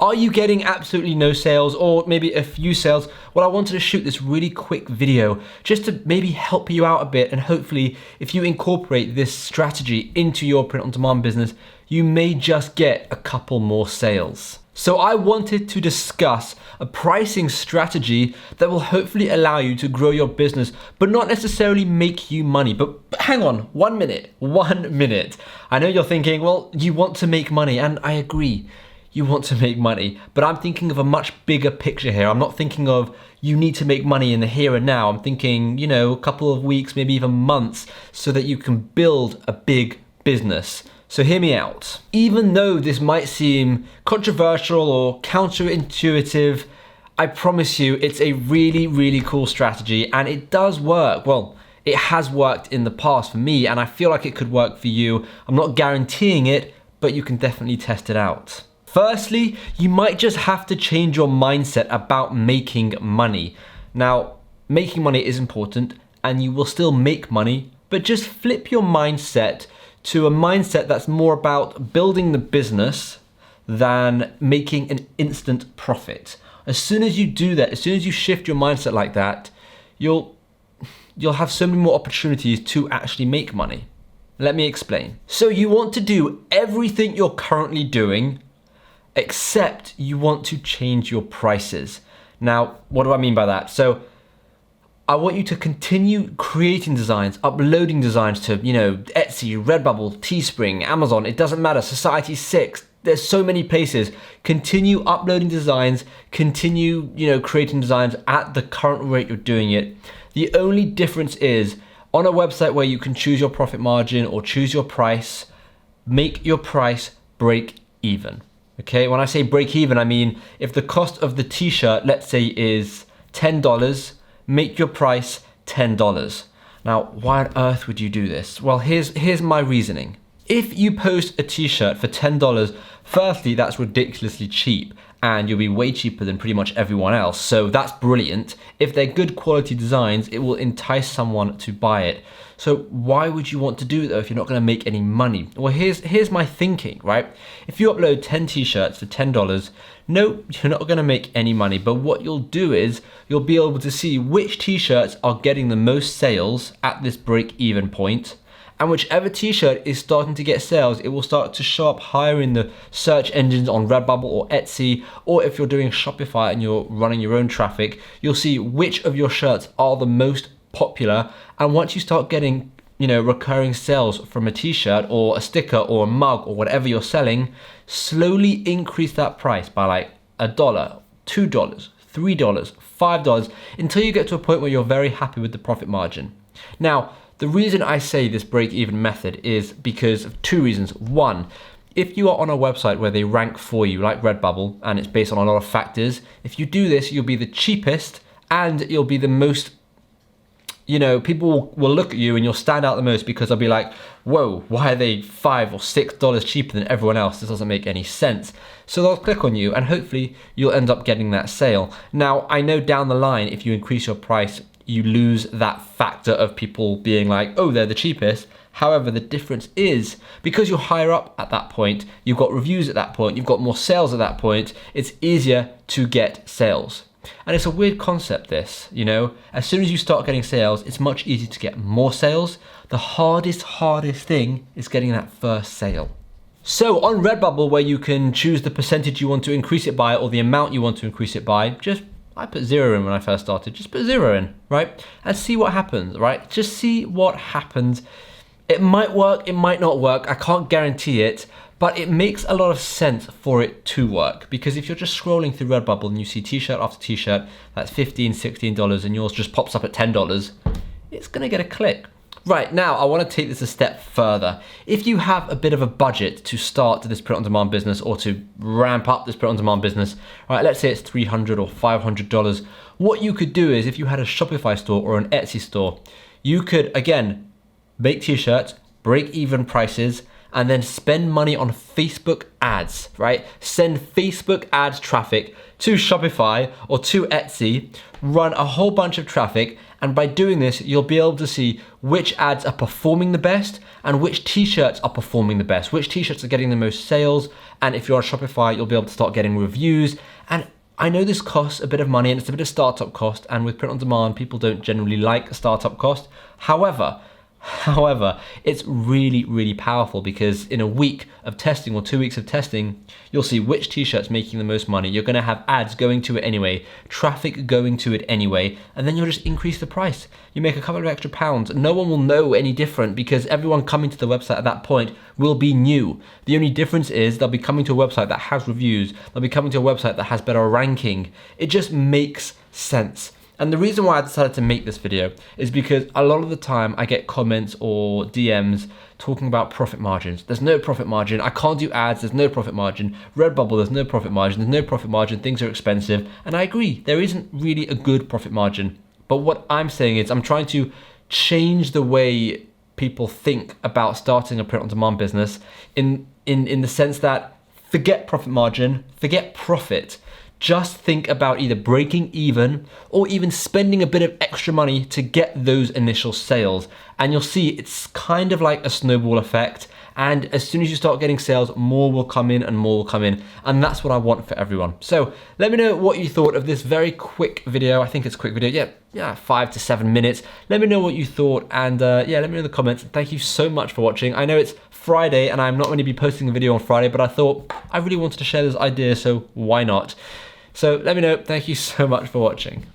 Are you getting absolutely no sales or maybe a few sales? Well, I wanted to shoot this really quick video just to maybe help you out a bit, and hopefully if you incorporate this strategy into your print-on-demand business, you may just get a couple more sales. So I wanted to discuss a pricing strategy that will hopefully allow you to grow your business, but not necessarily make you money. But hang on, 1 minute. I know you're thinking, well, you want to make money, and I agree. You want to make money, but I'm thinking of a much bigger picture here. I'm not thinking of you need to make money in the here and now. I'm thinking, a couple of weeks, maybe even months, so that you can build a big business. So hear me out. Even though this might seem controversial or counterintuitive, I promise you it's a really, really cool strategy, and it does work. Well, it has worked in the past for me, and I feel like it could work for you. I'm not guaranteeing it, but you can definitely test it out. Firstly, you might just have to change your mindset about making money. Now, making money is important and you will still make money, but just flip your mindset to a mindset that's more about building the business than making an instant profit. As soon as you do that, as soon as you shift your mindset like that, you'll have so many more opportunities to actually make money. Let me explain. So you want to do everything you're currently doing, except you want to change your prices. Now, what do I mean by that? So I want you to continue creating designs, uploading designs to, Etsy, Redbubble, Teespring, Amazon, it doesn't matter, Society6, there's so many places. Continue uploading designs, continue, creating designs at the current rate you're doing it. The only difference is on a website where you can choose your profit margin or choose your price, make your price break even. Okay, when I say break even, I mean if the cost of the t-shirt, let's say, is $10, make your price $10. Now, why on earth would you do this? Well, here's my reasoning. If you post a t-shirt for $10, firstly, that's ridiculously cheap and you'll be way cheaper than pretty much everyone else. So that's brilliant. If they're good quality designs, it will entice someone to buy it. So why would you want to do it though if you're not gonna make any money? Well, here's my thinking, right? If you upload 10 t-shirts for $10, no, you're not gonna make any money, but what you'll do is you'll be able to see which t-shirts are getting the most sales at this break-even point, and whichever t-shirt is starting to get sales, it will start to show up higher in the search engines on Redbubble or Etsy, or if you're doing Shopify and you're running your own traffic, you'll see which of your shirts are the most popular. And once you start getting, recurring sales from a t-shirt or a sticker or a mug or whatever you're selling, slowly increase that price by like $1, $2, $3, $5 until you get to a point where you're very happy with the profit margin. Now, the reason I say this break-even method is because of two reasons. One, if you are on a website where they rank for you, like Redbubble, and it's based on a lot of factors, if you do this, you'll be the cheapest and you'll be the most, people will look at you and you'll stand out the most because they'll be like, whoa, why are they $5 or $6 cheaper than everyone else? This doesn't make any sense. So they'll click on you and hopefully you'll end up getting that sale. Now, I know down the line, if you increase your price, you lose that factor of people being like, oh, they're the cheapest. However, the difference is because you're higher up at that point, you've got reviews at that point, you've got more sales at that point, it's easier to get sales. And it's a weird concept, this, as soon as you start getting sales, it's much easier to get more sales. The hardest thing is getting that first sale. So on Redbubble, where you can choose the percentage you want to increase it by or the amount you want to increase it by, I put 0 in when I first started. Just put 0 in, right? And see what happens, right? Just see what happens. It might work, it might not work. I can't guarantee it, but it makes a lot of sense for it to work. Because if you're just scrolling through Redbubble and you see t-shirt after t-shirt, that's $15, $16, and yours just pops up at $10, it's gonna get a click. Right, now I wanna take this a step further. If you have a bit of a budget to start this print-on-demand business or to ramp up this print-on-demand business, right, let's say it's $300 or $500, what you could do is if you had a Shopify store or an Etsy store, you could, again, make t-shirts, break even prices, and then spend money on Facebook ads, right? Send Facebook ads traffic to Shopify or to Etsy, run a whole bunch of traffic, and by doing this, you'll be able to see which ads are performing the best and which t-shirts are performing the best, which t-shirts are getting the most sales, And if you're on Shopify, you'll be able to start getting reviews. And I know this costs a bit of money and it's a bit of startup cost. And with print on demand, people don't generally like a startup cost. However, it's really, really powerful because in a week of testing or 2 weeks of testing, you'll see which t-shirt's making the most money. You're gonna have ads going to it anyway, traffic going to it anyway, and then you'll just increase the price. You make a couple of extra pounds. No one will know any different because everyone coming to the website at that point will be new. The only difference is they'll be coming to a website that has reviews. They'll be coming to a website that has better ranking. It just makes sense. And the reason why I decided to make this video is because a lot of the time I get comments or DMs talking about profit margins. There's no profit margin. I can't do ads. There's no profit margin. Redbubble, there's no profit margin. There's no profit margin. Things are expensive. And I agree, there isn't really a good profit margin. But what I'm saying is I'm trying to change the way people think about starting a print-on-demand business in the sense that forget profit margin, forget profit. Just think about either breaking even or even spending a bit of extra money to get those initial sales. And you'll see it's kind of like a snowball effect. And as soon as you start getting sales, more will come in and more will come in. And that's what I want for everyone. So let me know what you thought of this very quick video. I think it's a quick video. Yeah, 5 to 7 minutes. Let me know what you thought. And yeah, let me know in the comments. Thank you so much for watching. I know it's Friday and I'm not going to be posting a video on Friday, but I thought I really wanted to share this idea, so why not? So let me know. Thank you so much for watching.